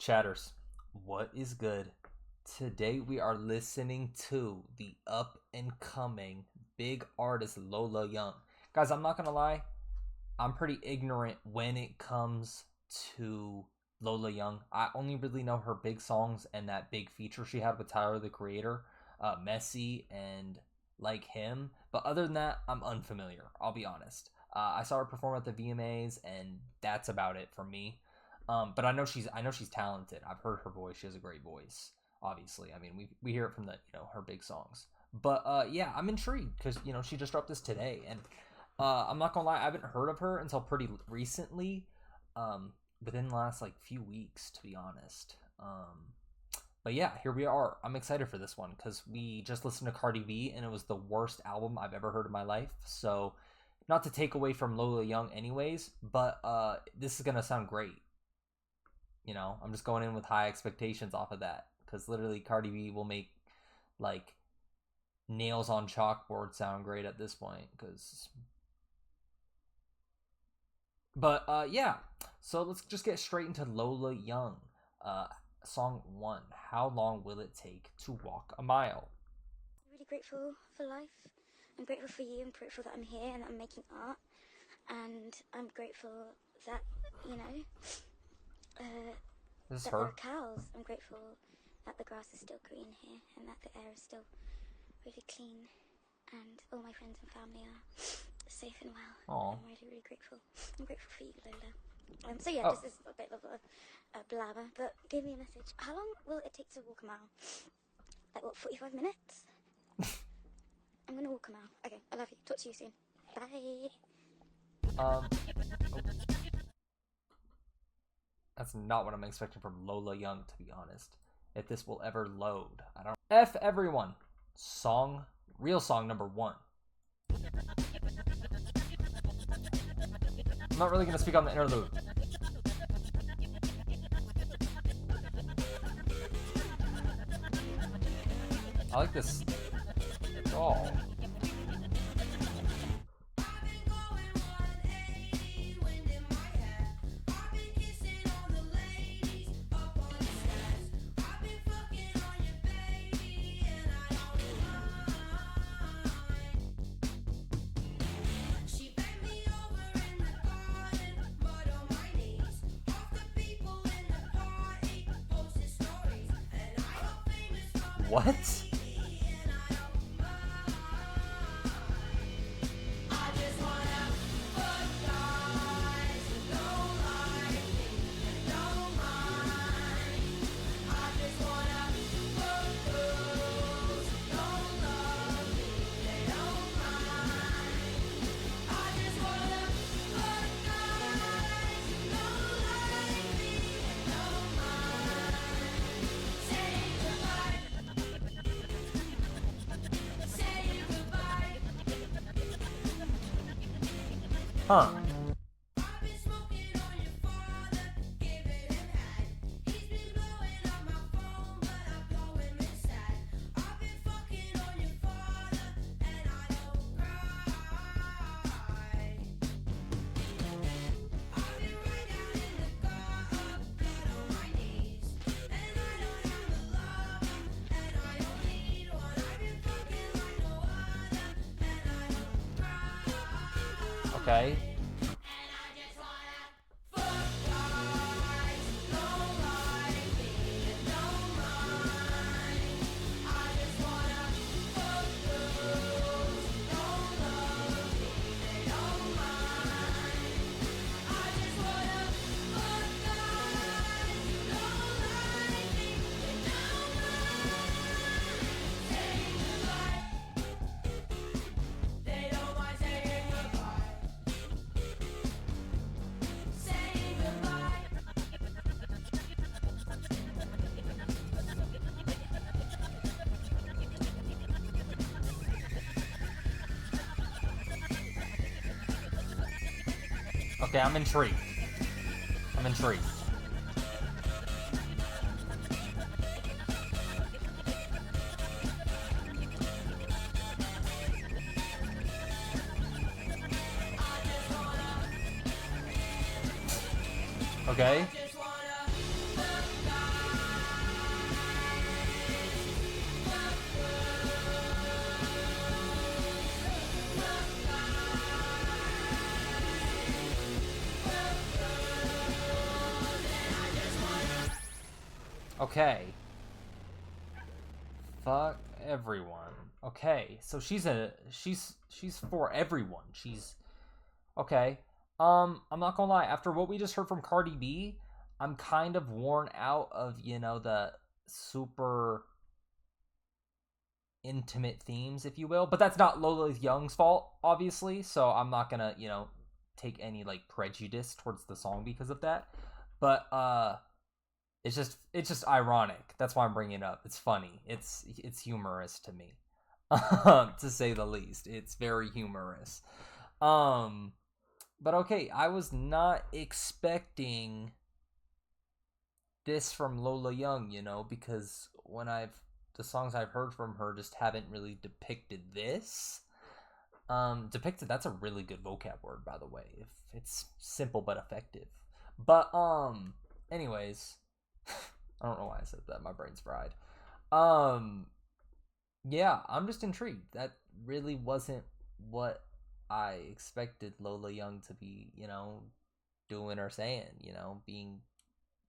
Chatters, what is good? Today we are listening to the up and coming big artist Lola Young. Guys, I'm not gonna lie, I'm pretty ignorant when it comes to Lola Young. I only really know her big songs and that big feature she had with Tyler the Creator, Messy and Like Him. But other than that, I'm unfamiliar. I'll be honest. I saw her perform at the VMAs, and that's about it for me. But I know she's talented. I've heard her voice. She has a great voice. Obviously, I mean we hear it from the her big songs. But yeah, I'm intrigued because she just dropped this today, and I'm not gonna lie, I haven't heard of her until pretty recently, within the last like few weeks, to be honest. But yeah, here we are. I'm excited for this one because we just listened to Cardi B, and it was the worst album I've ever heard in my life. So, not to take away from Lola Young, anyways, but this is gonna sound great. I'm just going in with high expectations off of that because literally Cardi B will make like nails on chalkboard sound great at this point. But yeah, so let's just get straight into Lola Young. Song 1, How Long Will It Take to Walk a Mile? I'm really grateful for life. I'm grateful for you. I'm grateful that I'm here and that I'm making art. And I'm grateful that, This is that her. there are cows. I'm grateful that the grass is still green here and that the air is still really clean. And all my friends and family are safe and well. Aww. I'm really, really grateful. I'm grateful for you, Lola. So yeah, this is a bit of a blabber, but give me a message. How long will it take to walk a mile? Like what, 45 minutes? I'm gonna walk a mile. Okay, I love you. Talk to you soon. Bye. That's not what I'm expecting from Lola Young, to be honest. If this will ever load. I don't. F everyone. Real song number 1. I'm not really going to speak on the interlude. I like this doll. What? Huh. Okay. Okay, I'm intrigued. Okay. Okay. Fuck everyone. Okay, so she's for everyone. She's okay. I'm not gonna lie. After what we just heard from Cardi B, I'm kind of worn out of, you know, the super intimate themes, if you will. But that's not Lola Young's fault, obviously. So I'm not gonna, you know, take any like prejudice towards the song because of that. But it's just ironic. That's why I'm bringing it up. It's funny. It's humorous to me, to say the least. It's very humorous. But okay, I was not expecting this from Lola Young, you know, because the songs I've heard from her just haven't really depicted this. Depicted, that's a really good vocab word, by the way. If it's simple but effective. But anyways, I don't know why I said that. My brain's fried. Yeah, I'm just intrigued. That really wasn't what I expected Lola Young to be, you know, doing or saying, you know, being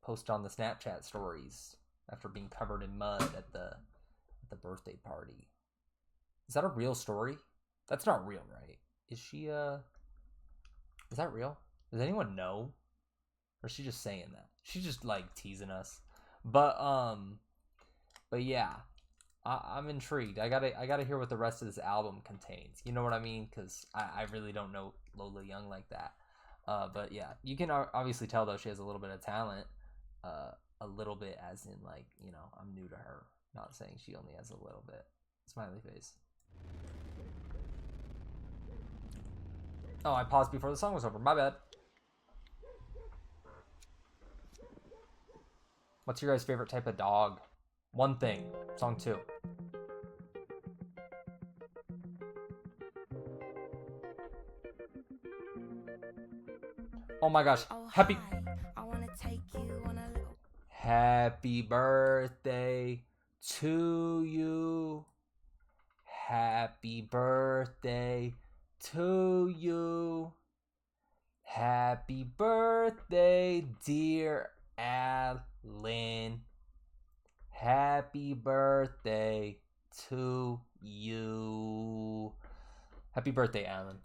posted on the Snapchat stories after being covered in mud at the birthday party. Is that a real story? That's not real, right? Is that real? Does anyone know? Or is she just saying that? She's just like teasing us. But yeah. I'm intrigued. I gotta hear what the rest of this album contains. You know what I mean? Because I really don't know Lola Young like that. But yeah, you can obviously tell though she has a little bit of talent. A little bit as in like, you know, I'm new to her. Not saying she only has a little bit. Smiley face. Oh, I paused before the song was over. My bad. What's your guys' favorite type of dog? One thing. Song 2. Oh my gosh. Happy birthday to you. Happy birthday to you. Happy birthday, dear Alan. Happy birthday to you. Happy birthday, Alan.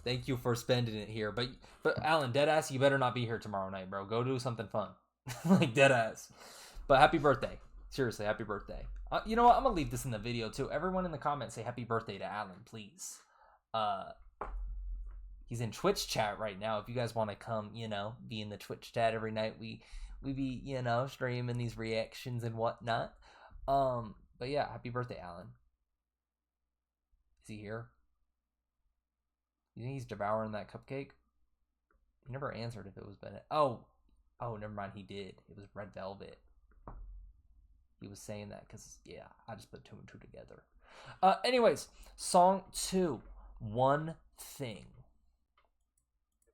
Thank you for spending it here. But Alan, deadass, you better not be here tomorrow night, bro. Go do something fun. Like, deadass. But happy birthday. Seriously, happy birthday. You know what? I'm going to leave this in the video, too. Everyone in the comments say happy birthday to Alan, please. He's in Twitch chat right now. If you guys want to come, you know, be in the Twitch chat every night, we be, you know, streaming these reactions and whatnot. But yeah, happy birthday, Alan. Is he here? You think he's devouring that cupcake? He never answered if it was Bennett. Oh, never mind. He did. It was red velvet. He was saying that because, yeah, I just put 2 and 2 together. Anyways, song 2. One Thing.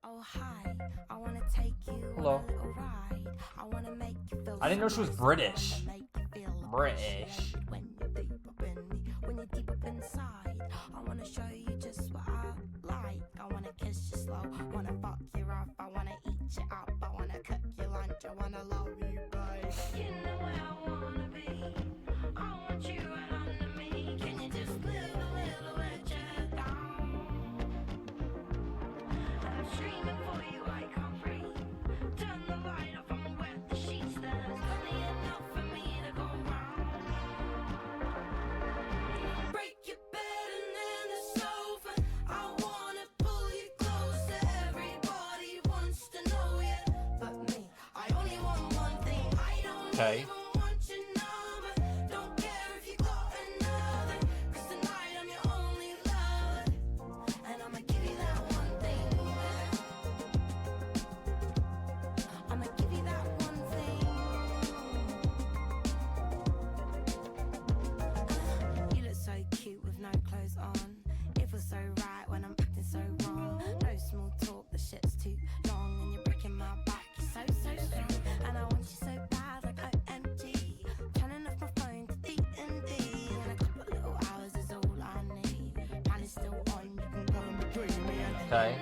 Oh hi, I wanna take you Hello. on a little ride. I wanna make you feel I didn't know she was British. British. When you're deep up inside, I wanna show you just what I like. I wanna kiss you slow, wanna fuck you rough, I wanna eat you up, I wanna cook you lunch, I wanna love you, babe. You know where I wanna be. I want you right under me. Can you just live a little bit down? I'm streaming for you, I can't breathe. Turn the light off and wet the sheets. There's only enough for me to go round. Break your bed and then the sofa. I wanna pull you closer. Everybody wants to know you, but me. I only want one thing. I don't even want your number. Don't care if you got another. 'Cause tonight I'm your only lover. And I'ma give you that one thing. I'ma give you that one thing. You look so cute with no clothes on. It feels so right when I'm acting so wrong. No small talk, the shit's too long. And you're breaking my back, you're so strong. And I want you so bad, like OMG. Turning off my phone to D&D. And a couple little hours is all I need. Plan is still on, you can go in between me and Okay.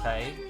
Okay.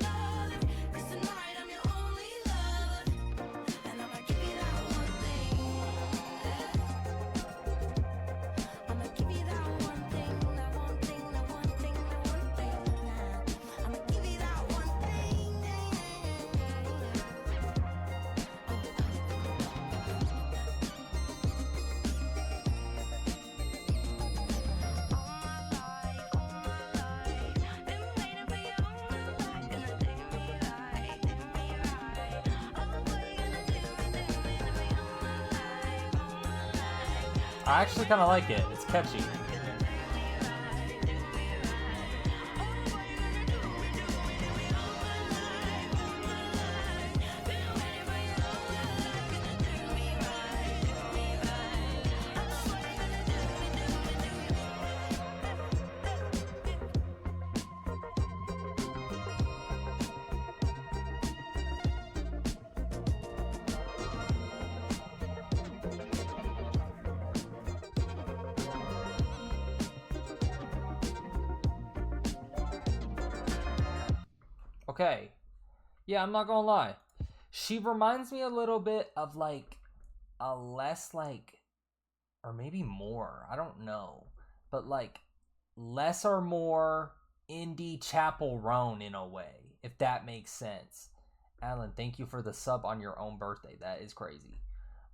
I actually kind of like it. It's catchy. Okay. Yeah, I'm not gonna lie. She reminds me a little bit of like a less like, or maybe more, I don't know, but like less or more indie Chapel Roan in a way, if that makes sense. Alan, thank you for the sub on your own birthday. That is crazy.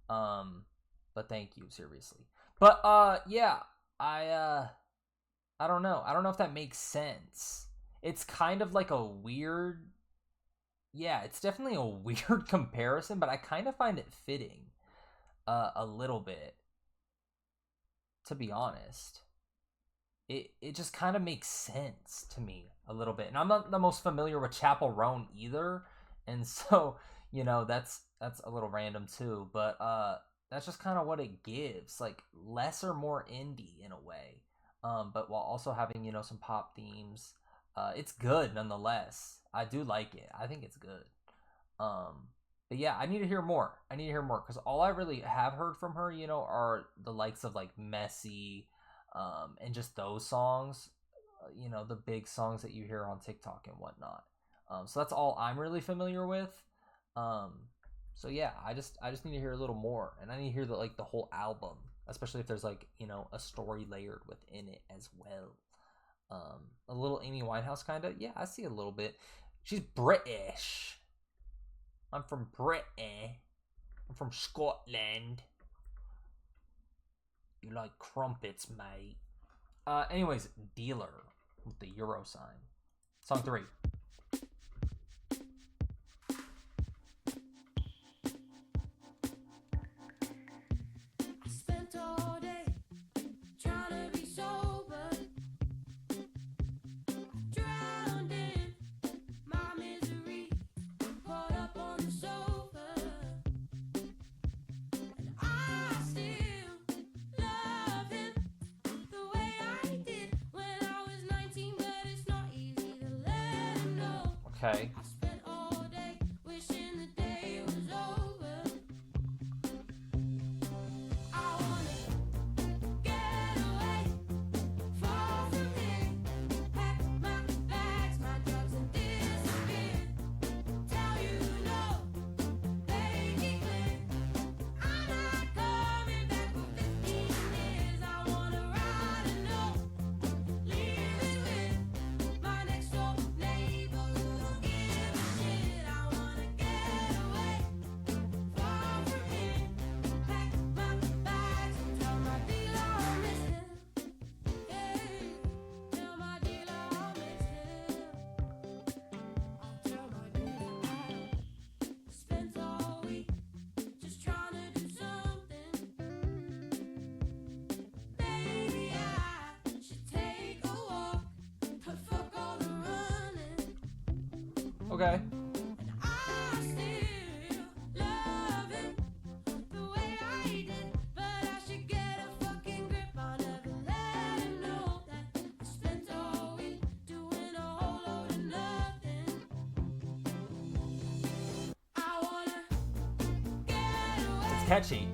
But thank you, seriously. But yeah, I don't know. I don't know if that makes sense. It's kind of like a weird, yeah, it's definitely a weird comparison, but I kind of find it fitting a little bit, to be honest. It just kind of makes sense to me a little bit. And I'm not the most familiar with Chapel Roan either, and so, you know, that's a little random too, but that's just kind of what it gives, like less or more indie in a way, but while also having, you know, some pop themes. It's good nonetheless. I do like it. I think it's good. But yeah, I need to hear more. Because all I really have heard from her, you know, are the likes of like Messy, and just those songs, you know, the big songs that you hear on TikTok and whatnot. So that's all I'm really familiar with. So yeah, I just need to hear a little more, and I need to hear the whole album, especially if there's like, you know, a story layered within it as well. A little Amy Winehouse kind of. Yeah, I see a little bit. She's British. I'm from Britain. I'm from Scotland. You like crumpets, mate. Anyways, Dealer with the Euro sign. Song 3. Okay. Okay. It's catchy.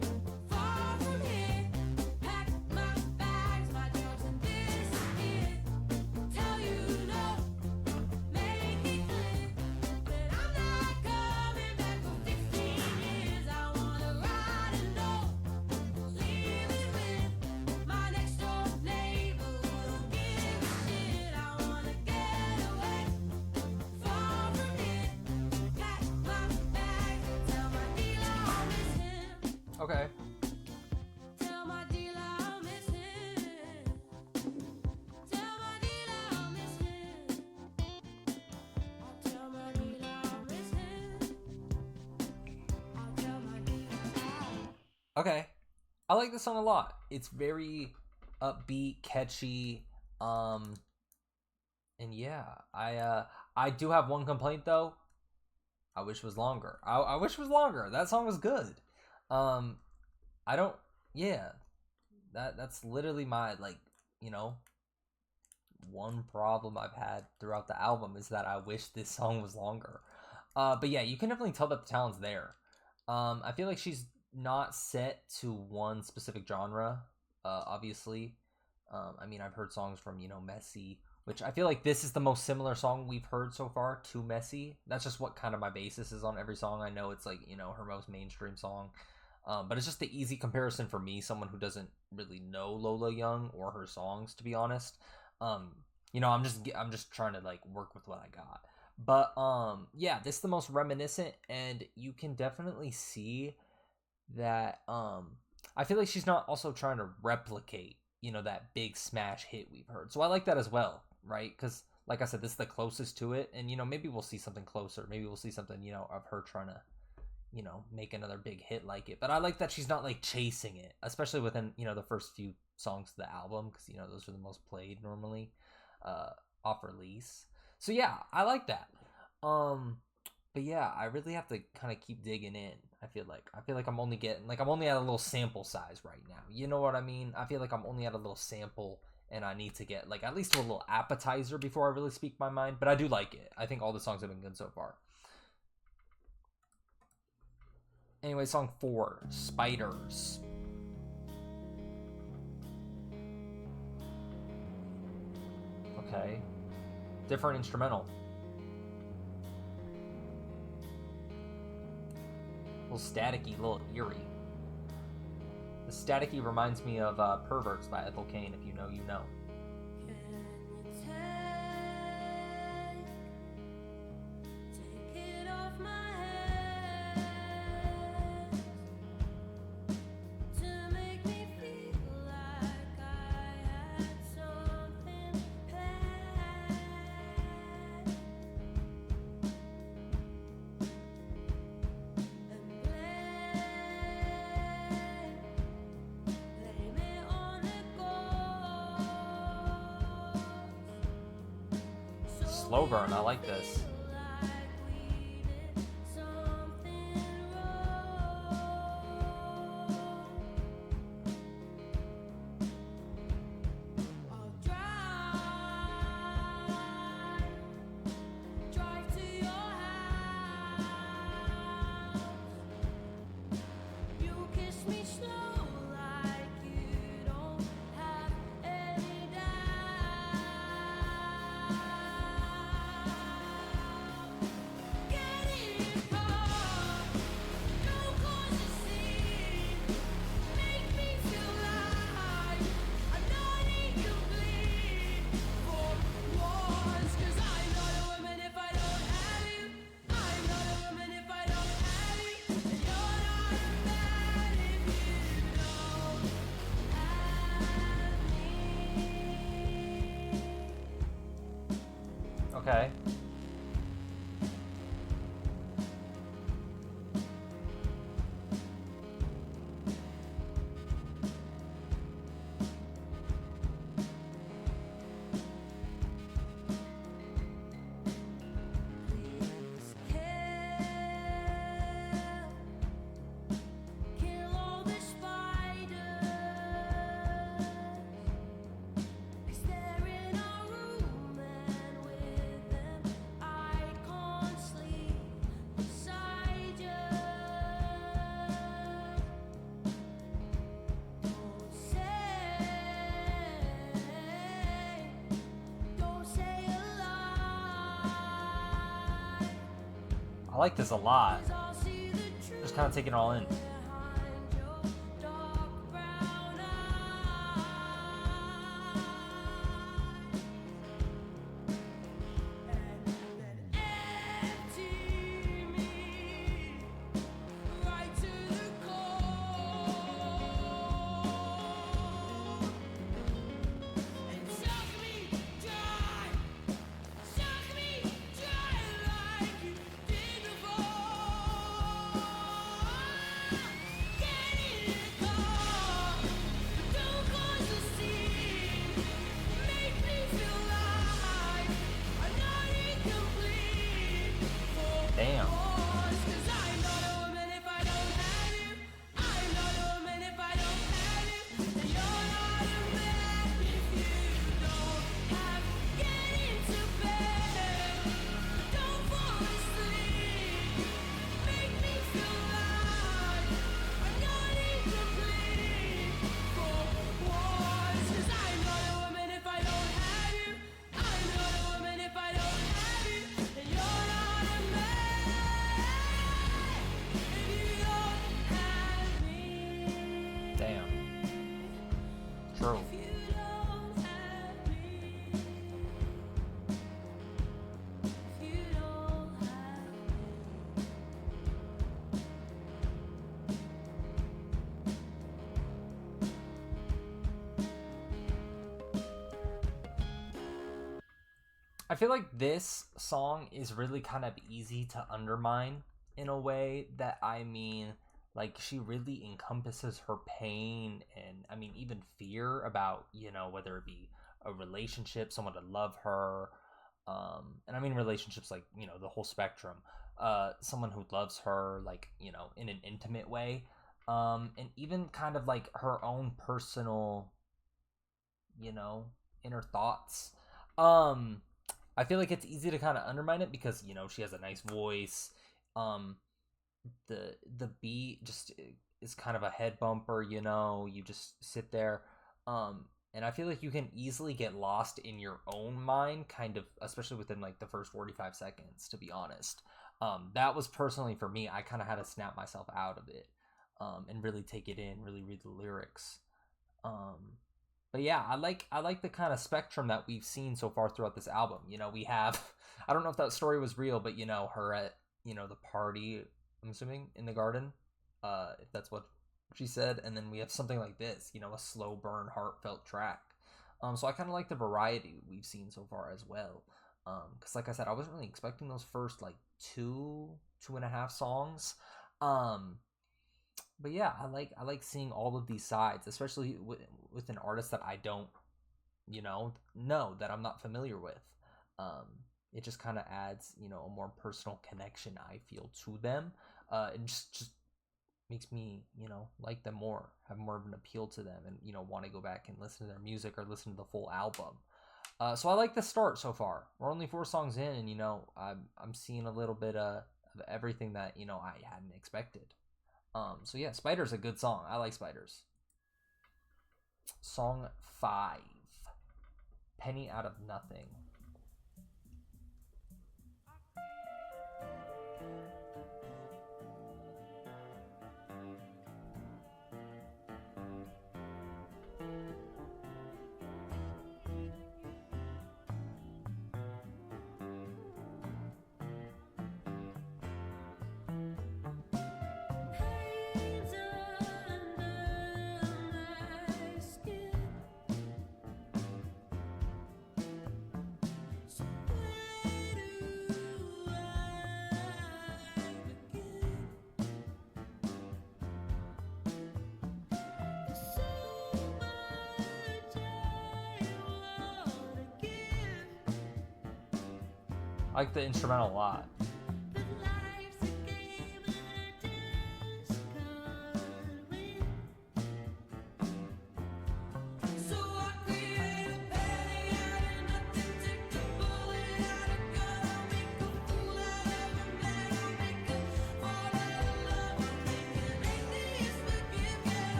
Okay. I like this song a lot. It's very upbeat, catchy, and yeah, I do have one complaint though. I wish it was longer. I wish it was longer. That song was good. I don't. Yeah, that's literally my one problem I've had throughout the album is that I wish this song was longer. But yeah, you can definitely tell that the talent's there. I feel like she's not set to one specific genre. Obviously, I mean I've heard songs from Messy, which I feel like this is the most similar song we've heard so far to Messy. That's just what kind of my basis is on every song. I know it's like her most mainstream song. But it's just the easy comparison for me, someone who doesn't really know Lola Young or her songs, to be honest. I'm just trying to like work with what I got. But yeah, this is the most reminiscent, and you can definitely see that I feel like she's not also trying to replicate, that big smash hit we've heard. So I like that as well, right? Because like I said, this is the closest to it, and maybe we'll see something closer. Maybe we'll see something, of her trying to make another big hit like it. But I like that she's not like chasing it, especially within the first few songs of the album, because those are the most played normally off release. So yeah, I like that. But yeah, I really have to kind of keep digging in. I feel like I'm only at a little sample size right now. You know what I mean? I feel like I'm only at a little sample, and I need to get like at least a little appetizer before I really speak my mind. But I do like it. I think all the songs have been good so far. Anyway, song 4, Spiders. Okay. Different instrumental. A little staticky, a little eerie. The staticky reminds me of Perverts by Ethel Cain. If you know, you know. Slow burn, I like this. Okay. I like this a lot. Just kind of taking it all in. I feel like this song is really kind of easy to undermine in a way that, I mean, like, she really encompasses her pain and, I mean, even fear about, you know, whether it be a relationship, someone to love her, and I mean relationships, like, you know, the whole spectrum, someone who loves her, like, you know, in an intimate way, and even kind of like her own personal, you know, inner thoughts. I feel like it's easy to kind of undermine it because, you know, she has a nice voice. Um, the beat just is kind of a head bumper, you know. You just sit there. And I feel like you can easily get lost in your own mind, kind of, especially within like the first 45 seconds, to be honest. That was personally for me. I kind of had to snap myself out of it, and really take it in, really read the lyrics. But yeah, I like the kind of spectrum that we've seen so far throughout this album. You know, we have I don't know if that story was real, but you know, her at, you know, the party, I'm assuming in the garden, if that's what she said, and then we have something like this, you know, a slow burn, heartfelt track. So I kind of like the variety we've seen so far as well. Because like I said, I wasn't really expecting those first like two and a half songs. But yeah, I like seeing all of these sides, especially with an artist that I don't, you know that I'm not familiar with. Um, it just kind of adds, you know, a more personal connection, I feel, to them. It just makes me, you know, like them more, have more of an appeal to them, and, you know, want to go back and listen to their music or listen to the full album. So I like the start so far. We're only 4 songs in, and, you know, I'm seeing a little bit of everything that, you know, I hadn't expected. So yeah, Spider's a good song. I like Spiders. Song 5, Penny Out of Nothing. I like the instrumental a lot.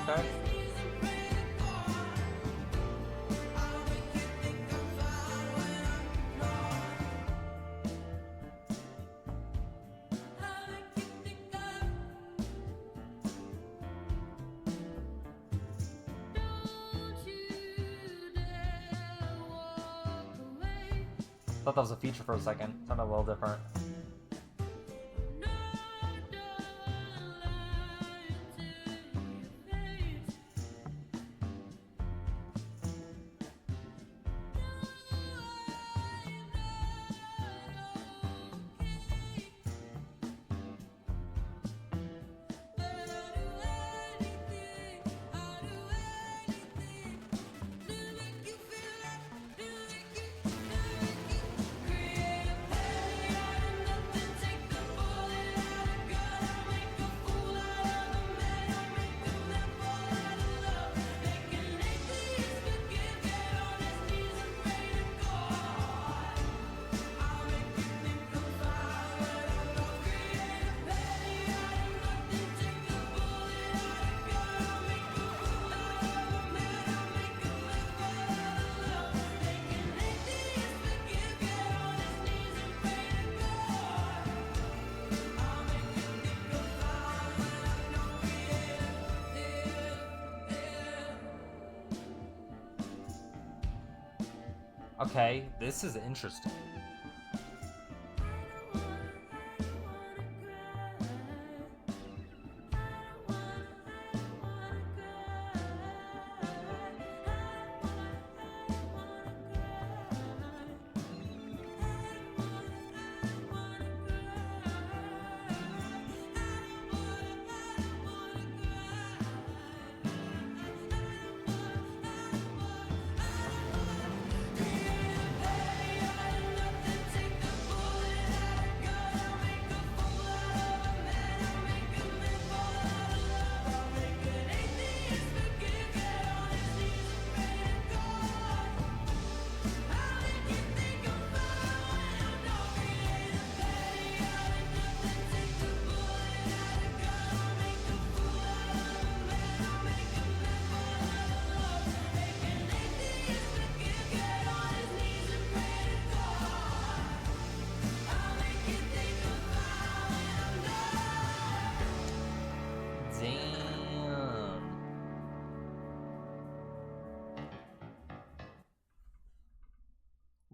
Okay. Thought that was a feature for a second. Sounded a little different. Okay, this is interesting.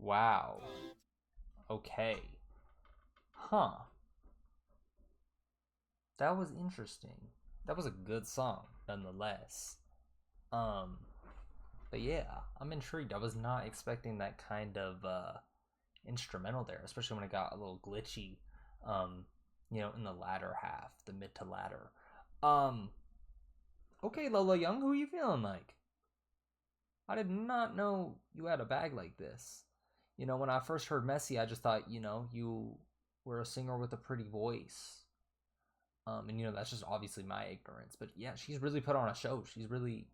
Wow. Okay. Huh. That was interesting. That was a good song, nonetheless. But yeah, I'm intrigued. I was not expecting that kind of instrumental there, especially when it got a little glitchy, in the latter half, the mid to latter. Okay, Lola Young, who are you feeling like? I did not know you had a bag like this. When I first heard Messy, I just thought, you were a singer with a pretty voice. And that's just obviously my ignorance. But yeah, she's really put on a show. She's really,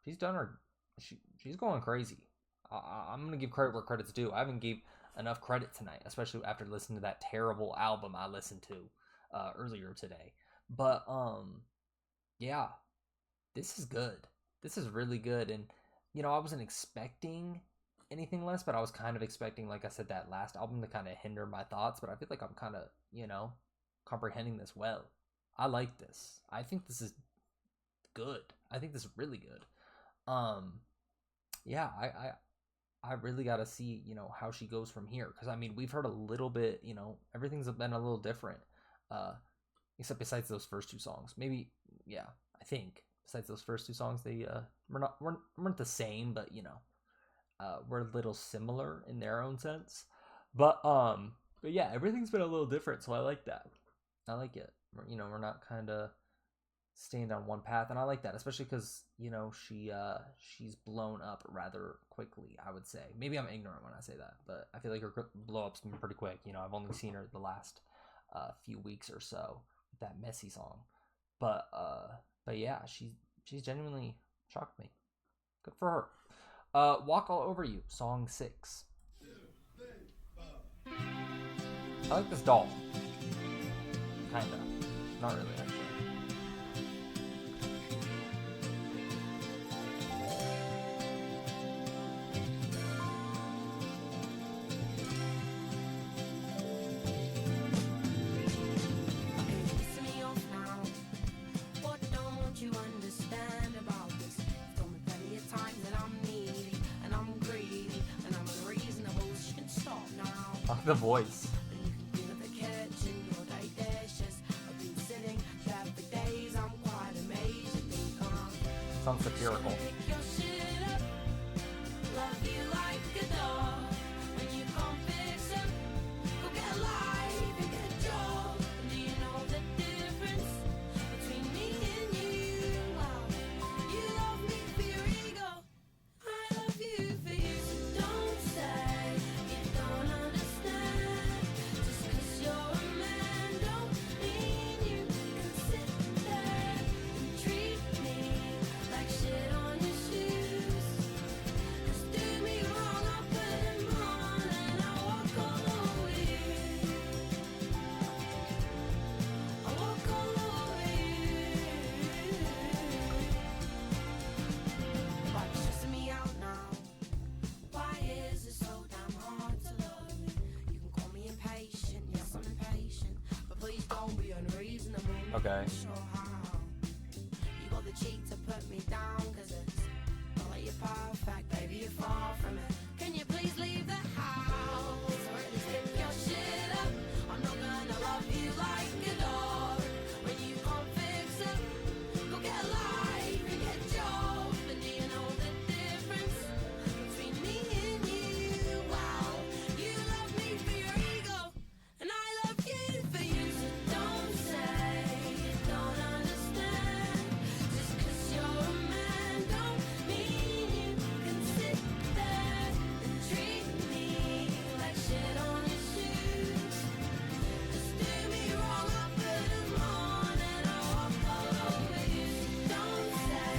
she's done her, she's going crazy. I'm gonna give credit where credit's due. I haven't gave enough credit tonight, especially after listening to that terrible album I listened to earlier today. But yeah, this is good. This is really good, and I wasn't expecting anything less, but I was kind of expecting, like I said, that last album to kind of hinder my thoughts. But I feel like I'm kind of comprehending this well. I like this. I think this is good. I think this is really good. Yeah, I really got to see, how she goes from here. Because, we've heard a little bit, everything's been a little different. Except besides those first two songs. Maybe, yeah, I think. Besides those first two songs, they weren't the same, but, we're a little similar in their own sense. But yeah, everything's been a little different, so I like that. I like it. We're not kind of staying on one path, and I like that, especially because she's blown up rather quickly. I would say maybe I'm ignorant when I say that, but I feel like her blow up's been pretty quick. I've only seen her the last few weeks or so with that Messy song, but yeah, she's genuinely shocked me. Good for her. Walk All Over You, song 6. I like this doll. Kinda. Not really, actually. The voice. Sounds satirical. Okay. You got the cheek to put me down, 'cause it's not like you're perfect, baby, you're far from it. Can you please leave the house? Or at least pick your shit up. I'm not gonna love you like a dog. When you can't fix it, go get a life and get a job. And do you know the difference between me and you? Wow, you love me for your ego, and I love you for you. So don't say you don't understand. Just 'cause you're a man don't mean you can sit there and treat me like shit on your shoes. Just do me wrong, I'll put them on and I'll walk all over you. Don't say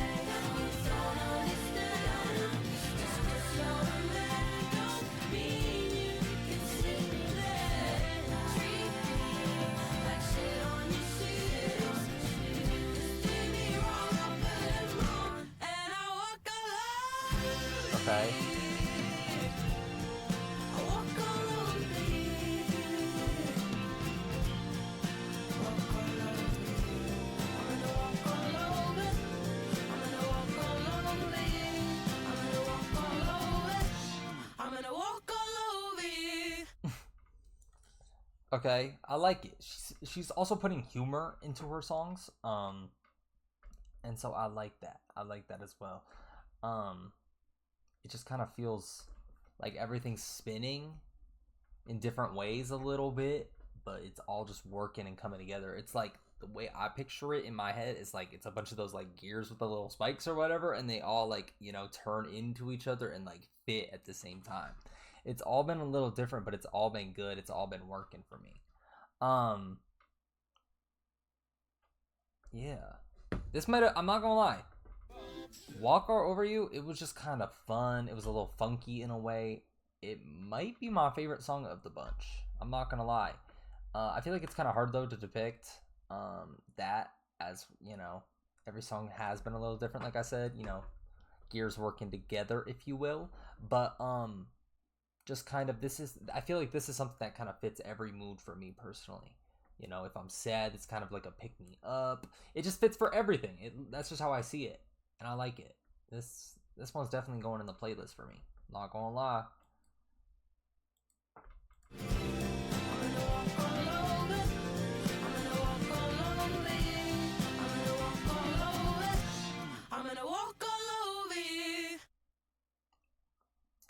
you don't understand. Just 'cause you're a man don't mean you can sit there and treat me like shit on your shoes. Just do me wrong, I'll put them on and I'll walk all over you. Okay. I'll walk all over you. Walk all over you. I'm gonna walk all over. I'm gonna walk all over you. I'm gonna walk all over. Okay, I like it. She's also putting humor into her songs. And so I like that. I like that as well. It just kind of feels like everything's spinning in different ways a little bit, but it's all just working and coming together. It's like the way I picture it in my head is like it's a bunch of those like gears with the little spikes or whatever, and they all like, you know, turn into each other and like fit at the same time. It's all been a little different, but it's all been good. It's all been working for me. Yeah. This might have, I'm not gonna lie. Walk All Over You, it was just kind of fun. It was a little funky in a way. It might be my favorite song of the bunch. I'm not gonna lie. I feel like it's kind of hard though to depict that, as you know, every song has been a little different. Like I said, you know, gears working together, if you will. But just kind of I feel like this is something that kind of fits every mood for me personally. You know, if I'm sad, it's kind of like a pick me up. It just fits for everything. That's just how I see it, and I like it. This one's definitely going in the playlist for me. Not gonna lie.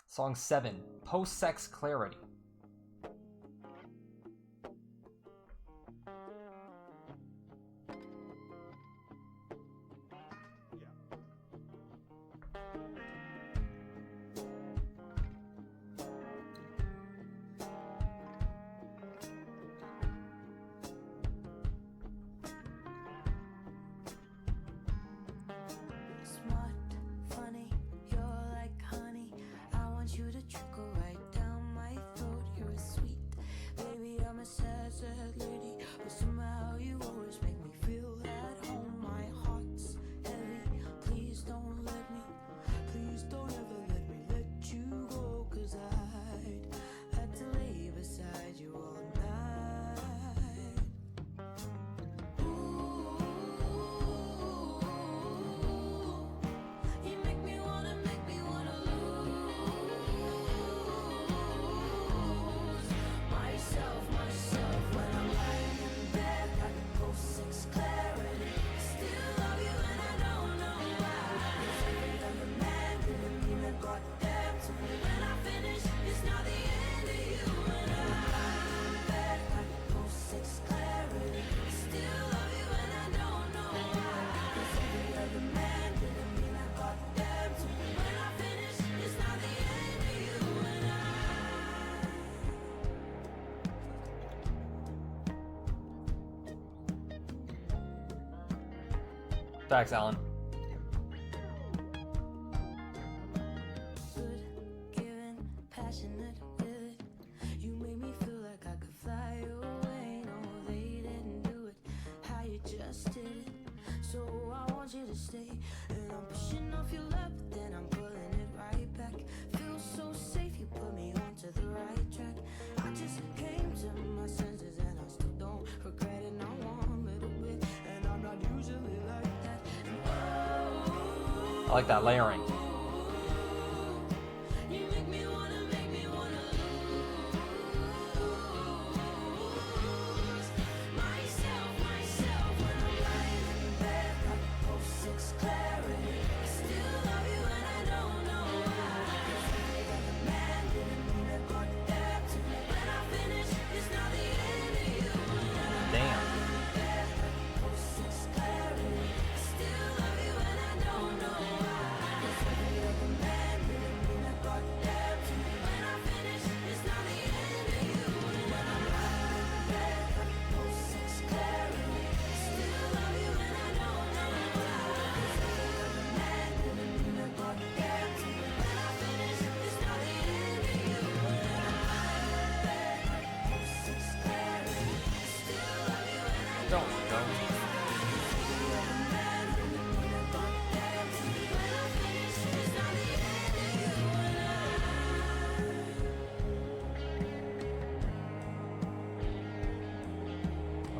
Song 7, Post-Sex Clarity. Thanks, Alan. I like that layering.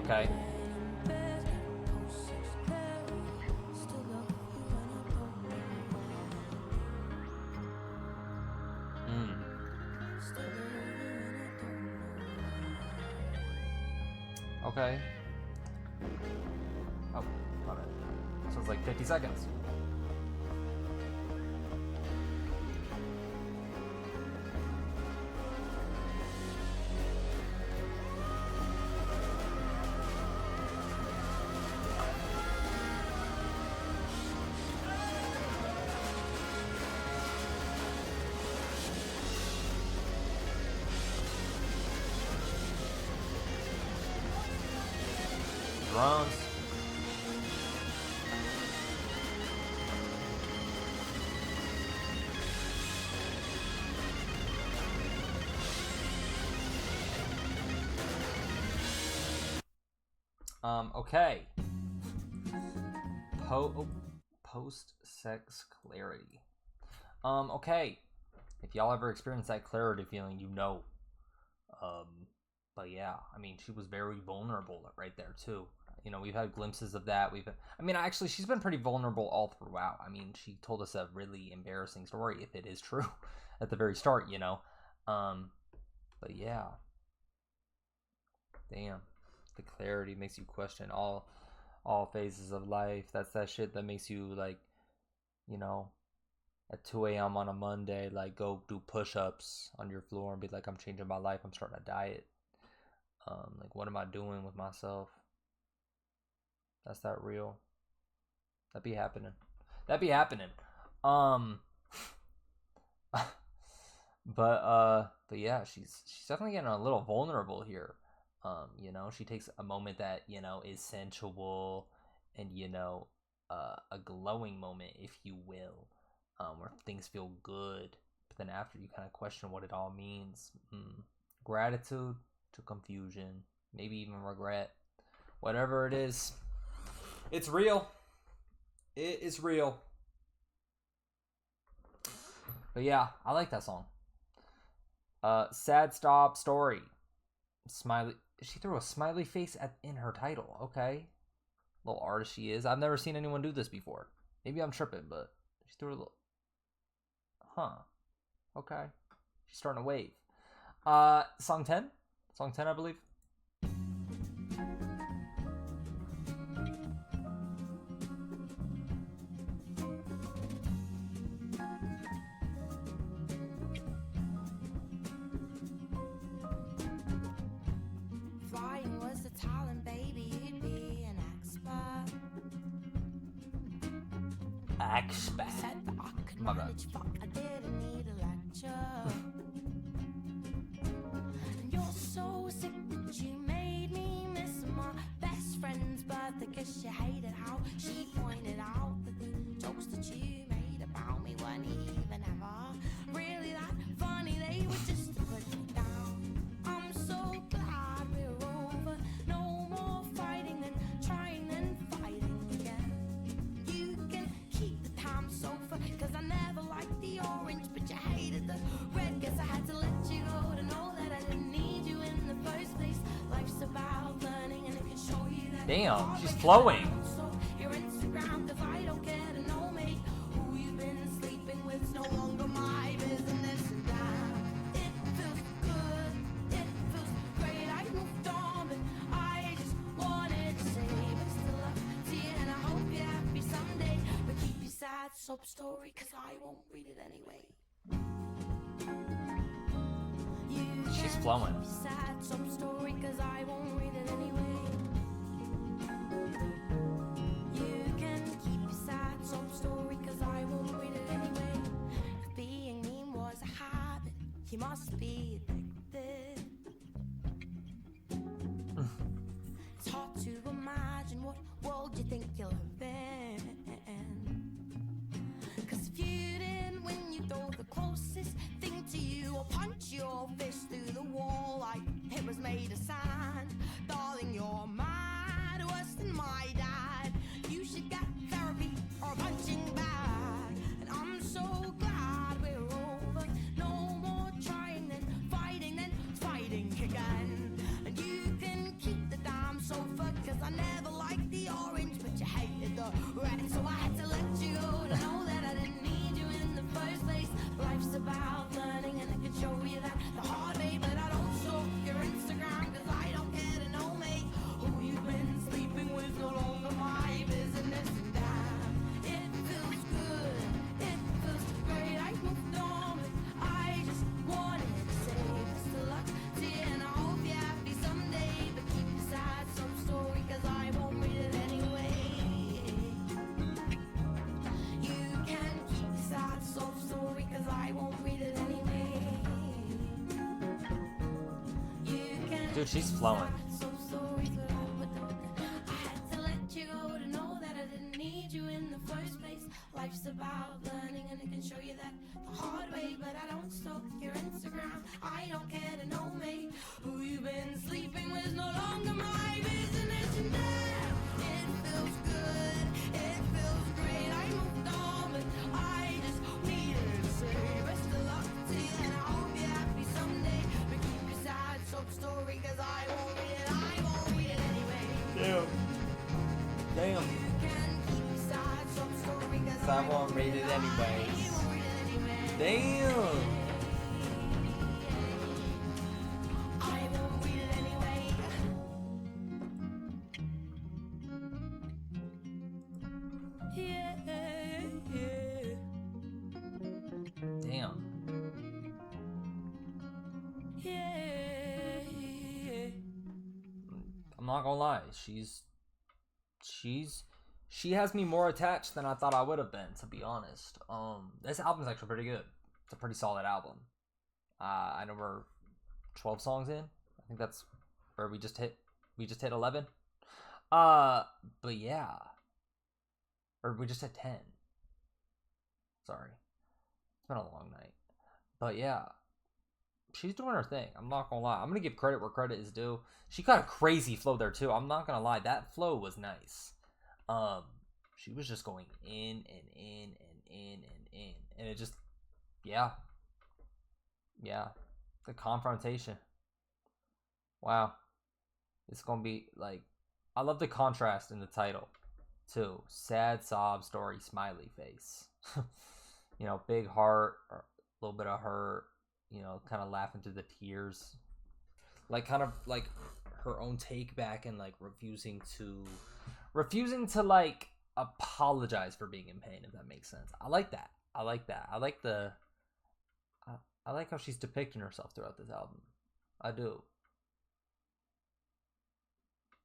Okay. Okay. Oh, my bad. So it's like 50 seconds. Drums. Okay. Post-sex clarity. Okay. If y'all ever experienced that clarity feeling, you know. But yeah, I mean, she was very vulnerable right there too. You know, we've had glimpses of that. Actually, she's been pretty vulnerable all throughout. I mean, she told us a really embarrassing story, if it is true, at the very start, you know. But yeah. Damn. The clarity makes you question all phases of life. That's that shit that makes you, like, you know, at 2 a.m. on a Monday, like, go do push-ups on your floor and be like, I'm changing my life. I'm starting a diet. Like, what am I doing with myself? That's that real. That be happening. But yeah, she's definitely getting a little vulnerable here. You know, she takes a moment that, you know, is sensual and, you know, a glowing moment, if you will, where things feel good. But then after, you kind of question what it all means. Gratitude to confusion, maybe even regret. Whatever it is, it's real. It is real. But yeah, I like that song. Sob Story. Smiley. She threw a smiley face in her title. Okay. Little artist she is. I've never seen anyone do this before. Maybe I'm tripping, but she threw a little... Huh. Okay. She's starting to wave. Song 10? Song 10, I believe. Flying was the talent, baby, you'd be an expert. Said that I could manage, fuck, I didn't need a lecture. And you're so sick that you made me miss my best friend's birthday, 'cause she hated how she pointed out that the jokes that you made about me weren't even ever really that funny. They were just to put me down. I'm so glad we're over. No more fighting than trying and fighting again. You can keep the time sofa, 'cause I never liked the orange, but you hated the red. Guess I had to let you go to know that I didn't need you in the first place. Life's about learning, and it can show you that. Damn, she's flowing. Your Instagram, 'cause I don't care to know me. Who you've been sleeping with's no longer my business. And it feels good, it feels great. I moved on, but I just wanted to say best of luck to you, and I hope you're happy someday. But keep your sad sob story, 'cause I won't read it anyway. She's flowing. Keep your sad sob story, 'cause I won't read it anyway. You can keep your sad sob story, 'cause I won't read it anyway. If being mean was a habit, you must be addicted. It's hard to imagine what world you think you'll live in. 'Cause if you didn't win, you throw the closest thing to you, or punch your fist through the wall like it was made of sand. Darling, you're mad, worse than my dad. You should get therapy or a punching bag. And I'm so glad we're over. No more trying and fighting again. And you can keep the damn sofa, 'cause I never liked the orange, but you hated the red. So I had to let you go to know that I didn't need you in the first place. Life's about learning, and I can show you that the hard way. But I don't stalk your Instagram, 'cause I don't care to know me. Dude, she's flowing. So sorry for that, I had to let you go to know that I didn't need you in the first place. Life's about learning and I can show you that the hard way, but I don't stalk your Instagram. I don't care to know me. Who you've been sleeping with no longer my business. And damn, it feels good, it feels great. I moved on, but I just needed to say best of luck to you, and I hope you're happy someday. But keep your sad sob story, cause I won't read it, I won't read it anyway. Damn. You can keep your sad sob story, cause I won't read it anyways. Damn. I won't read it anyway. Yeah, yeah. Damn. Yeah. I'm not gonna lie. She has me more attached than I thought I would have been, to be honest. This album's actually pretty good. It's a pretty solid album. I know we're 12 songs in. I think that's where we just hit 11. But yeah. Or we just hit 10. Sorry. It's been a long night. But yeah. She's doing her thing. I'm not gonna lie. I'm gonna give credit where credit is due. She got a crazy flow there too. I'm not gonna lie. That flow was nice. She was just going in and in and in and in. And it just, yeah. Yeah. The confrontation. Wow. It's gonna be like, I love the contrast in the title too. Sad sob story, smiley face. You know, big heart, or a little bit of hurt, you know, kind of laughing through the tears. Like, kind of like her own take back and like refusing to like apologize for being in pain, if that makes sense. I like that. I like how she's depicting herself throughout this album. I do.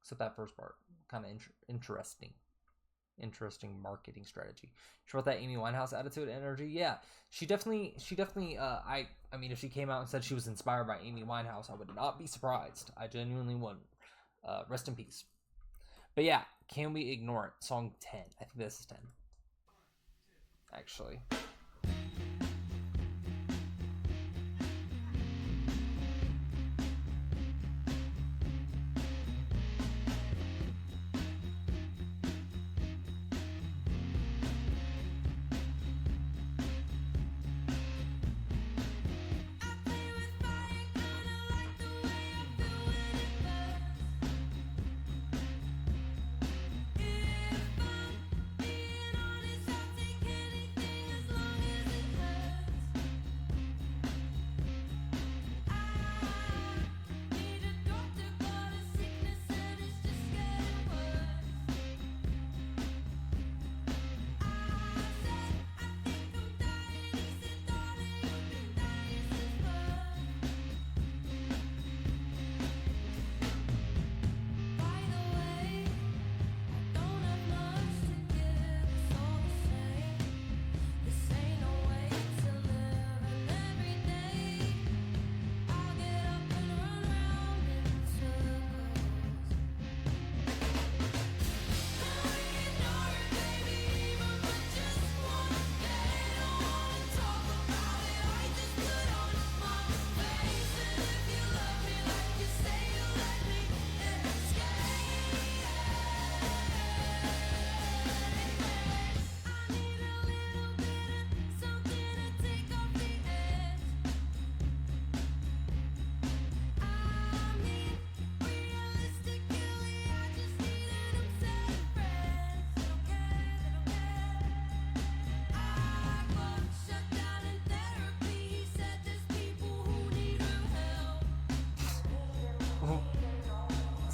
Except that first part, kind of interesting marketing strategy. She brought that Amy Winehouse attitude and energy. Yeah, she definitely. I mean, if she came out and said she was inspired by Amy Winehouse, I would not be surprised. I genuinely wouldn't. Rest in peace. But yeah, Can We Ignore It? Song 10. I think this is 10. Actually.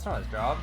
That's not his job.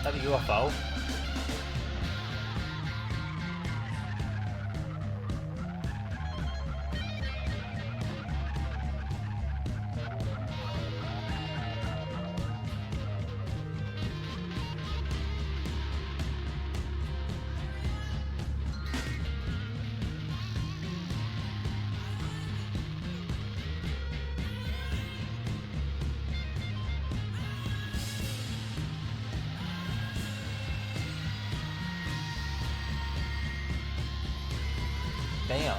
that a UFO? Damn.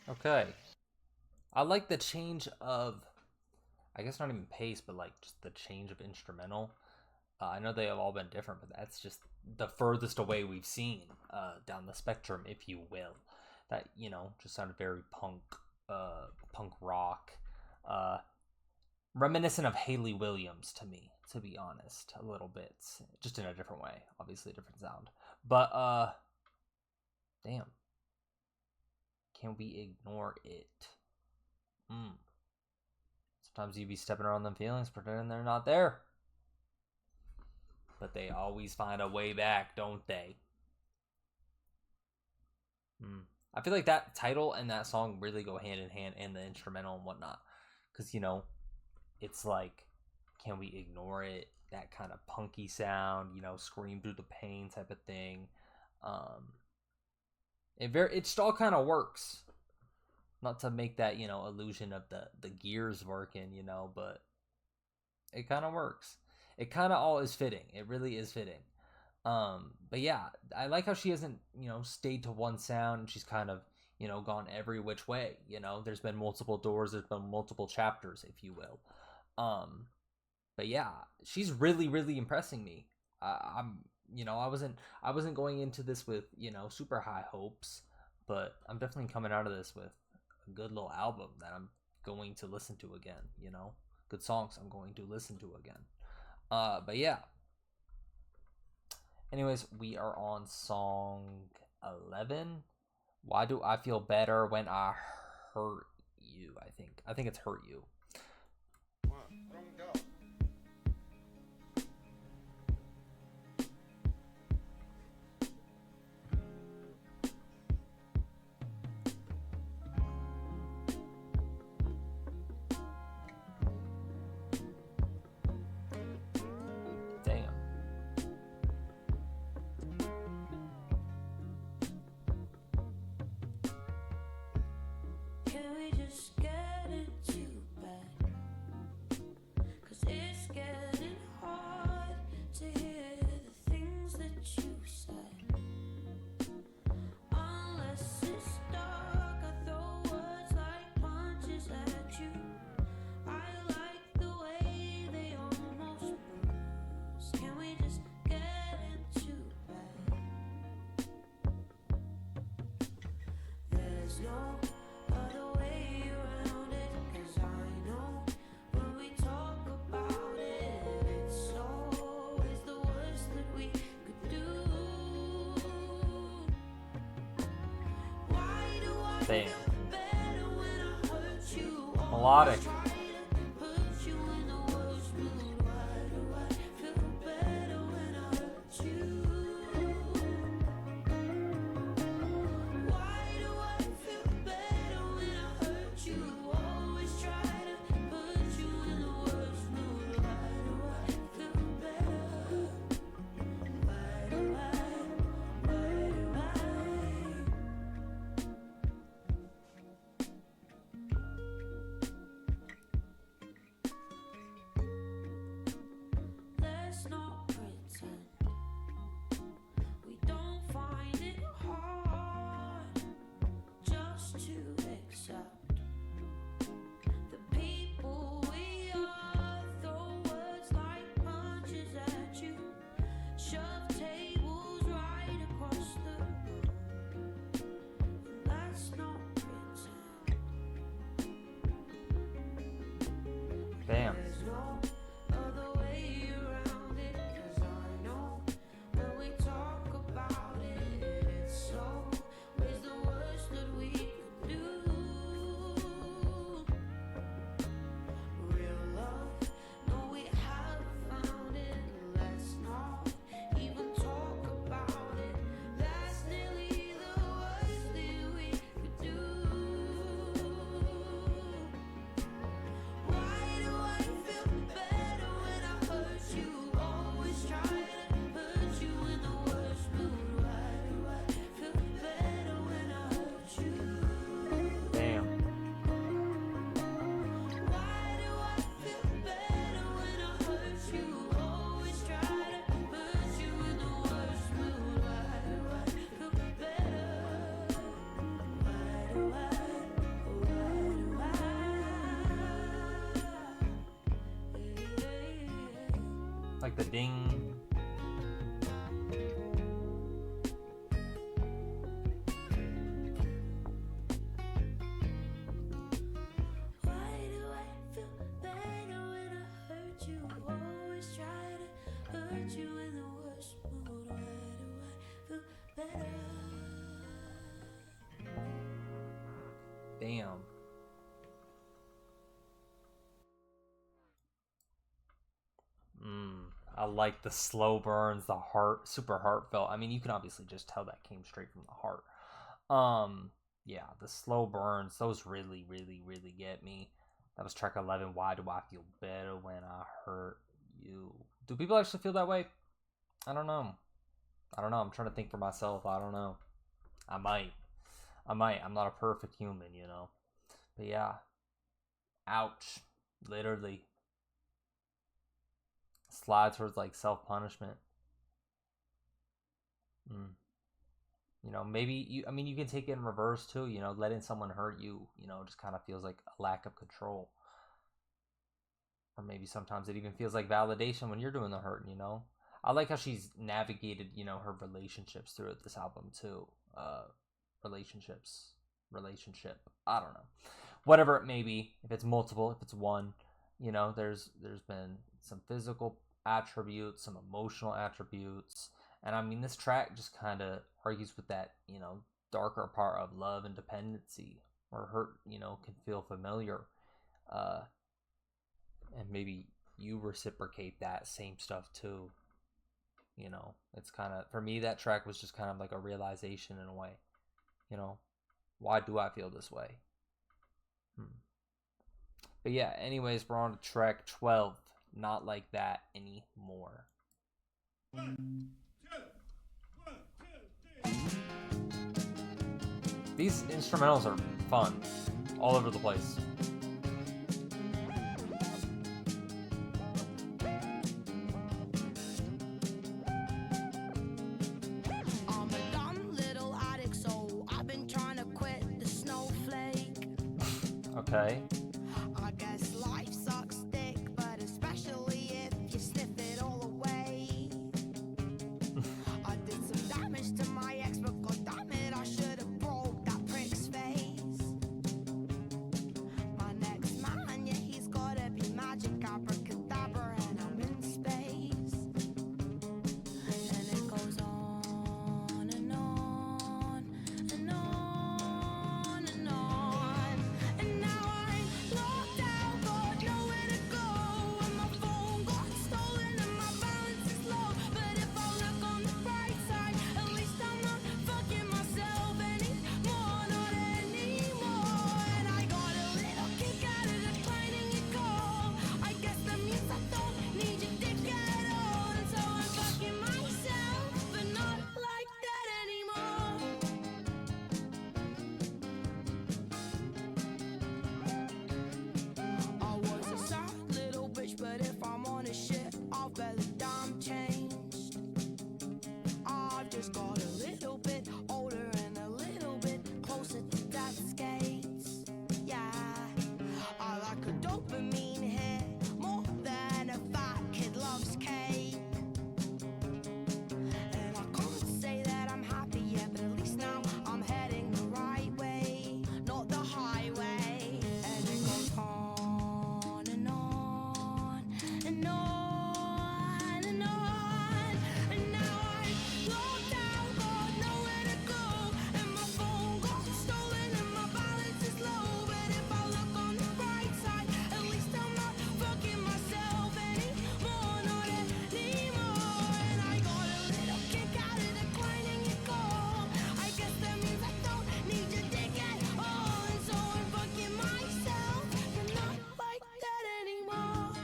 Okay. I like the change of, I guess not even pace, but like just the change of instrumental. I know they have all been different, but that's just the furthest away we've seen down the spectrum, if you will. That, just sounded very punk rock, reminiscent of Haley Williams to me, to be honest, a little bit, just in a different way, obviously a different sound. But damn. Can we ignore it? Sometimes you be stepping around them feelings, pretending they're not there. But they always find a way back, don't they? I feel like that title and that song really go hand in hand, and the instrumental and whatnot. Because, it's like, can we ignore it? That kind of punky sound, scream through the pain type of thing. It just all kind of works. Not to make that, illusion of the gears working, but it kind of works. It kind of all is fitting. It really is fitting. But yeah, I like how she hasn't, stayed to one sound, and she's kind of, gone every which way. There's been multiple doors, there's been multiple chapters, if you will. But yeah, she's really, really impressing me. I wasn't going into this with, super high hopes, but I'm definitely coming out of this with a good little album that I'm going to listen to again, good songs I'm going to listen to again. But yeah. Anyways, we are on song 11. Why do I feel better when I hurt you? I think it's hurt you. Damn. Melodic. Ding. Damn. I like the slow burns, the heart, super heartfelt. I mean, you can obviously just tell that came straight from the heart. Yeah, the slow burns, those really, really, really get me. That was track 11. Why do I feel better when I hurt you? Do people actually feel that way? I don't know. I'm trying to think for myself. I don't know. I might. I'm not a perfect human, you know. But yeah. Ouch. Literally. Slide towards like self-punishment. You know, maybe you can take it in reverse too, you know, letting someone hurt you, you know, just kind of feels like a lack of control. Or maybe sometimes it even feels like validation when you're doing the hurting, you know. I like how she's navigated, you know, her relationships through this album too. Relationship. I don't know. Whatever it may be, if it's multiple, if it's one, you know, there's been some physical attributes, some emotional attributes. And I mean, this track just kind of argues with that, you know, darker part of love and dependency, or hurt, you know, can feel familiar. And maybe you reciprocate that same stuff too. You know, it's kind of, for me, that track was just kind of like a realization in a way. You know, why do I feel this way? But yeah, anyways, we're on to track 12. Not Like That Anymore. 1, 2, 1, 2, 3. These instrumentals are fun, all over the place. I'm a dumb little addict, so I've been trying to quit the snowflake. Okay. I guess life sucks dick, but especially if you sniff it all away. I did some damage to my ex, but god damn it, I should have broke that prick's face. My next man, yeah, he's gotta be magic, abracadabra, and I'm in space. And it goes on and on and on and on. And now I'm locked out, got nowhere to go. And my phone got stolen and my balance is low. But if I look on the bright side, at least I'm not fucking myself anymore, not anymore. And I got a little kick out of declining your call. I guess that means I don't need your dick at all. And so I'm fucking myself, but not like that anymore. I was a sad little bitch, but if I'm honest, shit, I've barely damn changed. I've just got a little bit older and a little bit closer to that skates. Yeah, I like a dopamine hit more than a fat kid loves cake. And I can't say that I'm happy yet, but at least now I'm heading the right way, not the highway. And it goes on and on and on and on. And now I'm locked out, got nowhere to go. And my phone got stolen and my balance is low. But if I look on the bright side, at least I'm not fucking myself anymore, not anymore. And I got a little kick out of declining your call. I guess that means I don't need your dick at all. And so I'm fucking myself, but not like that anymore.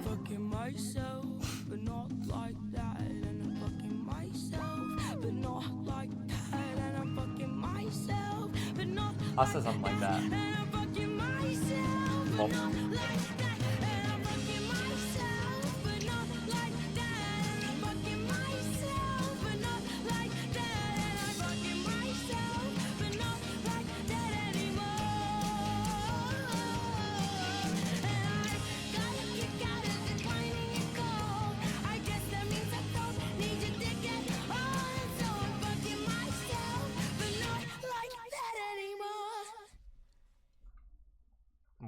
Fucking myself, but not like that. And I'm fucking myself, but not like that. And I'm fucking myself, but not I said something like that. and I'm fucking myself, but Well, not like that. And I'm fucking myself, but not like that. And I'm fucking myself.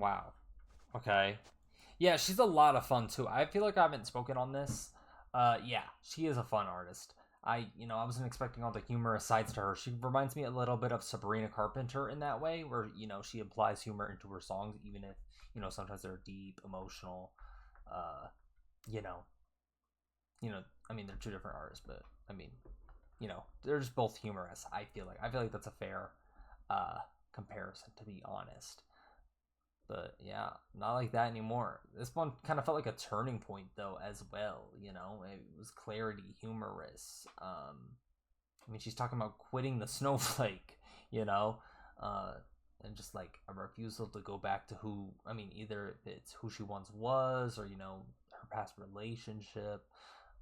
wow. Okay. Yeah, she's a lot of fun too. I feel like I haven't spoken on this. Yeah, she is a fun artist. I wasn't expecting all the humorous sides to her. She reminds me a little bit of Sabrina Carpenter in that way, where, she applies humor into her songs, even if, sometimes they're deep, emotional. Uh, you know, I mean, they're two different artists, but I mean, they're just both humorous. I feel like that's a fair comparison, to be honest. But yeah, not like that anymore. This one kind of felt like a turning point, though, as well. It was clarity, humorous. I mean, she's talking about quitting the snowflake, and just like a refusal to go back to either it's who she once was, or her past relationship.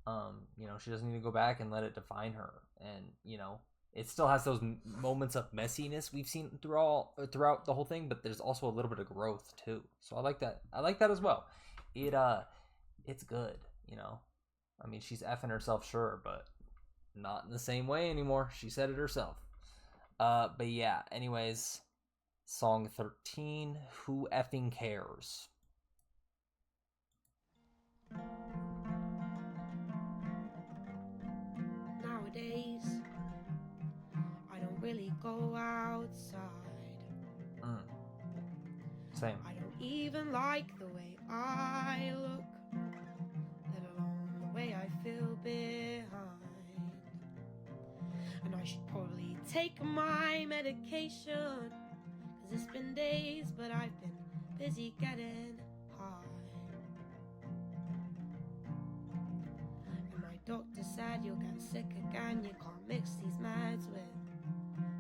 She doesn't need to go back and let it define her, and it still has those moments of messiness we've seen throughout the whole thing, but there's also a little bit of growth too. So I like that. I like that as well. It's good. I mean, she's effing herself, sure, but not in the same way anymore. She said it herself. But yeah. Anyways, song 13. Who effing cares? Nowadays, I don't really go outside. Same. I don't even like the way I look, let alone the way I feel behind. And I should probably take my medication, 'cause it's been days, but I've been busy getting high. And my doctor said you'll get sick again, you can't mix these meds with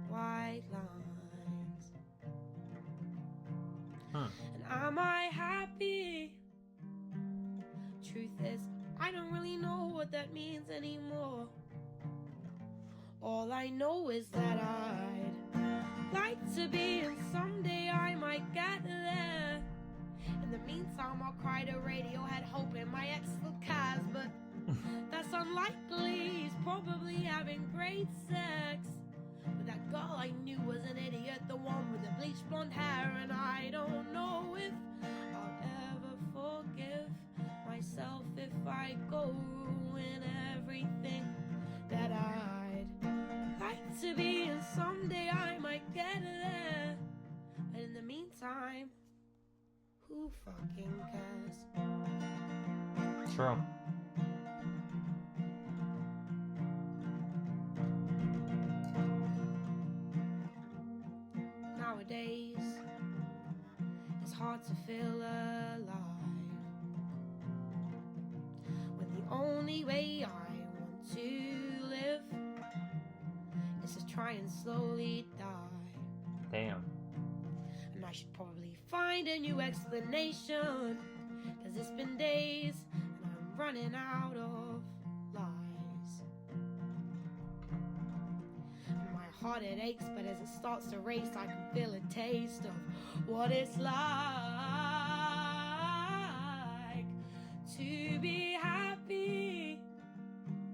white lines. And am I happy? Truth is, I don't really know what that means anymore. All I know is that I'd like to be, and someday I might get there. In the meantime, I'll cry to Radiohead, hoping my ex still cares, but that's unlikely. He's probably having great sex with that girl I knew was an idiot, the one with the bleached blonde hair. And I don't know if I'll ever forgive myself if I go ruin everything that I'd like to be, and someday I might get there. But in the meantime, who fucking cares? True. Nowadays, it's hard to feel alive when the only way I want to live is to try and slowly die. Damn. And I should probably find a new explanation, 'cause it's been days and I'm running out of lies. And my heart, it aches, but as it starts to race, I can feel a taste of what it's like to be happy,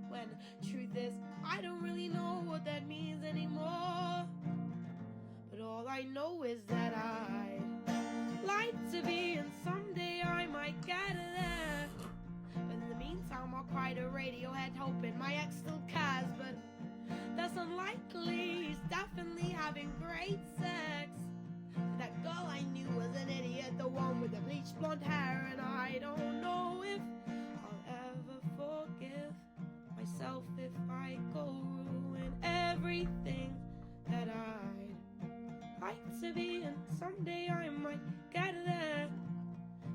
when truth is, I don't really know what that means anymore. But all I know is that I'd like to be, and someday I might get there. But in the meantime, I'll cry to Radiohead, hoping my ex still cares, but that's unlikely. He's definitely having great sex with that girl I knew was an idiot, the one with the bleached blonde hair. And I don't know if I'll ever forgive myself if I go ruin everything that I'd like to be, and someday I might get there.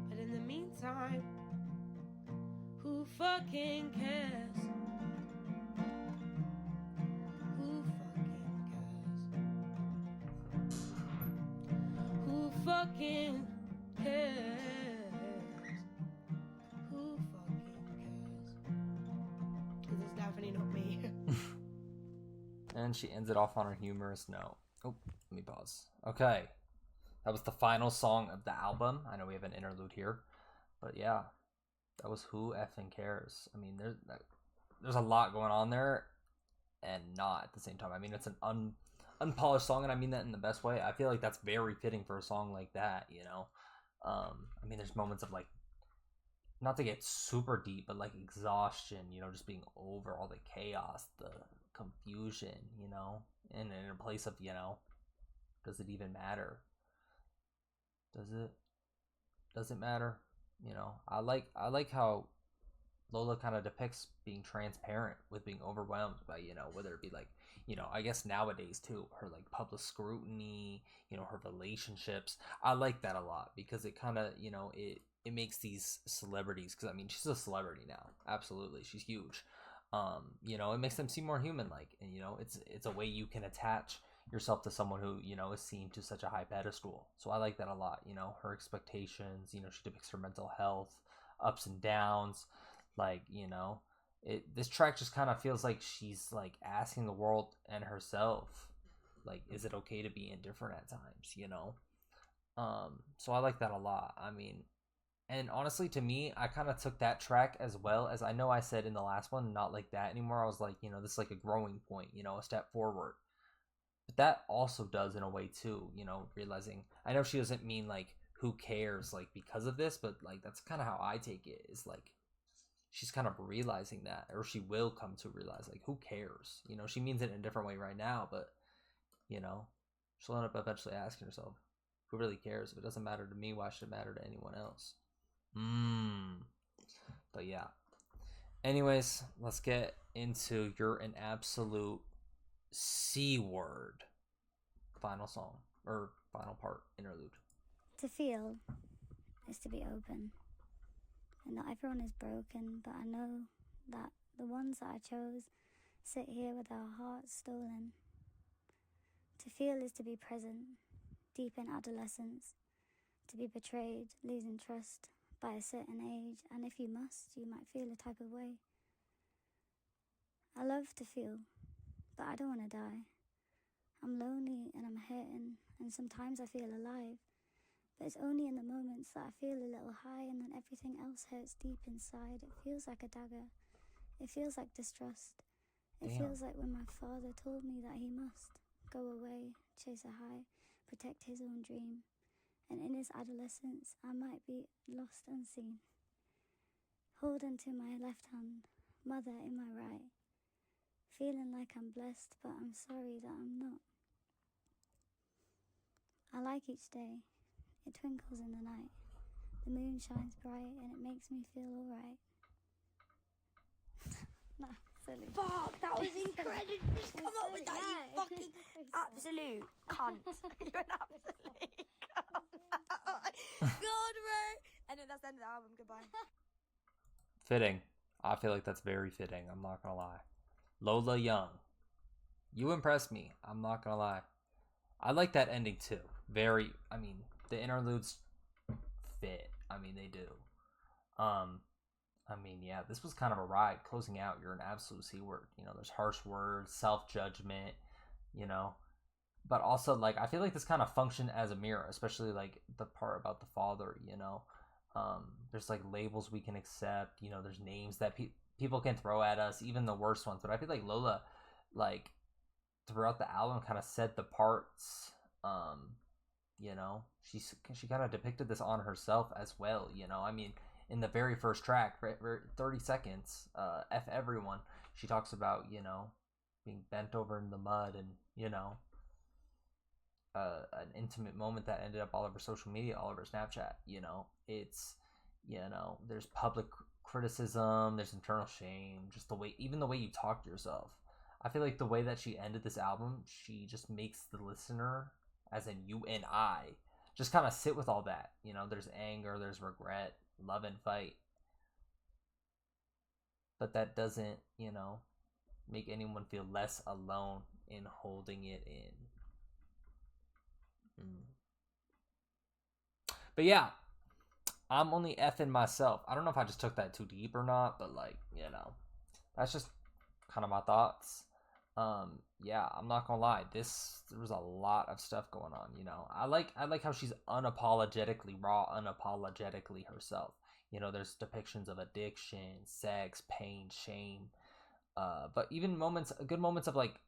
But in the meantime, who fucking cares? Who fucking cares? Who fucking cares? Who fucking cares? 'Cause it's definitely not me. And she ends it off on her humorous note. Oh, let me pause. Okay. That was the final song of the album. I know we have an interlude here. But yeah, that was Who Effing Cares. I mean, there's a lot going on there, and not at the same time. I mean, it's an unpolished song, and I mean that in the best way. I feel like that's very fitting for a song like that, I mean, there's moments of like, not to get super deep, but like exhaustion, just being over all the chaos, the confusion, and in a place of, does it even matter? Does it matter? I like how Lola kind of depicts being transparent with being overwhelmed by, whether it be like, I guess nowadays too, her like public scrutiny, her relationships. I like that a lot because it kind of, it makes these celebrities, because I mean, she's a celebrity now. Absolutely. She's huge. It makes them seem more human like, and it's a way you can attach yourself to someone who, is seen to such a high pedestal. So I like that a lot. Her expectations, she depicts her mental health, ups and downs. Like, this track just kind of feels like she's like asking the world and herself, like, is it okay to be indifferent at times? So I like that a lot. I mean, and honestly, to me, I kind of took that track as well, as I know I said in the last one, not like that anymore. I was like, this is like a growing point, a step forward. But that also does in a way too, realizing, I know she doesn't mean like who cares like because of this, but like that's kind of how I take it, is like she's kind of realizing that, or she will come to realize like who cares. She means it in a different way right now, but she'll end up eventually asking herself, who really cares? If it doesn't matter to me, why should it matter to anyone else? But yeah, anyways, let's get into You're an Absolute C Word final song, or final part, interlude. To feel is to be open, and not everyone is broken, but I know that the ones that I chose sit here with our hearts stolen. To feel is to be present, deep in adolescence, to be betrayed, losing trust by a certain age, and if you must, you might feel a type of way. I love to feel, but I don't want to die. I'm lonely and I'm hurting, and sometimes I feel alive, but it's only in the moments that I feel a little high and then everything else hurts deep inside. It feels like a dagger. It feels like distrust. It feels like when my father told me that he must go away, chase a high, protect his own dream. And in his adolescence, I might be lost unseen. Holding to my left hand, mother in my right. Feeling like I'm blessed, but I'm sorry that I'm not. I like each day. It twinkles in the night. The moon shines bright and it makes me feel alright. Nah, silly. Fuck, that was incredible. Just come up with that, you fucking absolute cunt. You're an absolute cunt. God, Ray. And then that's the end of the album. Goodbye. Fitting. I feel like that's very fitting. I'm not gonna lie. Lola Young, you impressed me. I'm not gonna lie. I like that ending too. I mean, the interludes fit. I mean, they do. I mean, yeah, this was kind of a ride. Closing out, You're an Absolute C Word. There's harsh words, self-judgment, but also, like, I feel like this kind of functioned as a mirror, especially like the part about the father. There's like labels we can accept. There's names that people can throw at us, even the worst ones. But I feel like Lola, like, throughout the album, kind of said the parts. She kind of depicted this on herself as well. I mean, in the very first track, 30 seconds, F Everyone, she talks about, being bent over in the mud and, an intimate moment that ended up all over social media, all over Snapchat. It's, there's public criticism, there's internal shame, just even the way you talk to yourself. I feel like the way that she ended this album, she just makes the listener, as in you and I, just kind of sit with all that. There's anger, there's regret, love and fight. But that doesn't, make anyone feel less alone in holding it in. But yeah, I'm only effing myself. I don't know if I just took that too deep or not, but like, that's just kind of my thoughts. Yeah, I'm not gonna lie, there was a lot of stuff going on. I like how she's unapologetically raw, unapologetically herself. There's depictions of addiction, sex, pain, shame, but even good moments of like,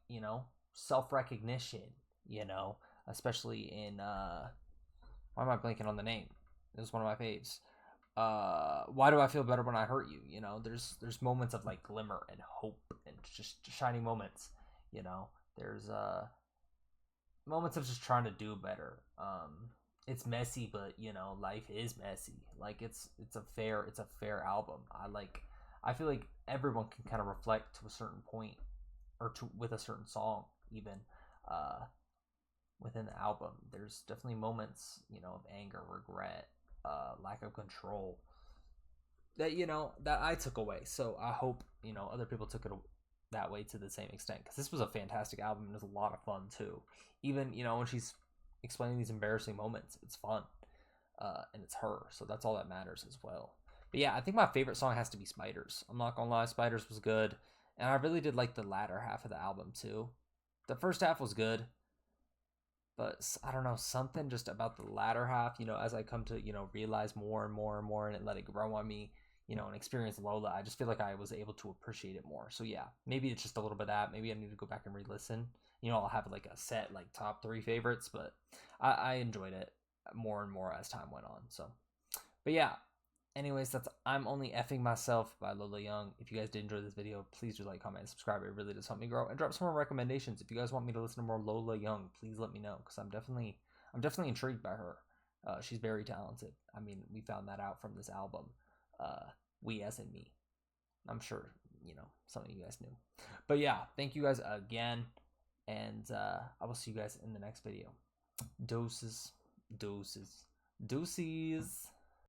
self-recognition, especially in why am I blanking on the name? It was one of my faves. Why Do I Feel Better When I Hurt You? You know, there's moments of like glimmer and hope and just shining moments. You know, there's moments of just trying to do better. It's messy, but you know, life is messy. Like it's a fair album. I feel like everyone can kind of reflect to a certain point, or with a certain song even. Within the album, there's definitely moments, you know, of anger, regret, lack of control that, you know, that I took away. So I hope, you know, other people took it that way to the same extent, because this was a fantastic album and it was a lot of fun too. Even, you know, when she's explaining these embarrassing moments, it's fun, and it's her, so that's all that matters as well. But yeah, I think my favorite song has to be Spiders. I'm not gonna lie, Spiders was good, and I really did like the latter half of the album too. The first half was good, but I don't know, something just about the latter half, you know, as I come to, you know, realize more and more and more and let it grow on me, you know, and experience Lola, I just feel like I was able to appreciate it more. So yeah, maybe it's just a little bit of that. Maybe I need to go back and re-listen. You know, I'll have like a set like top 3 favorites, but I enjoyed it more and more as time went on. So, but yeah, anyways, that's I'm Only Effing Myself by Lola Young. If you guys did enjoy this video, please do like, comment, and subscribe. It really does help me grow. And drop some more recommendations. If you guys want me to listen to more Lola Young, please let me know, because I'm definitely intrigued by her. She's very talented. I mean, we found that out from this album. We as in me. I'm sure, you know, some of you guys knew. But yeah, thank you guys again. And I will see you guys in the next video. Doses.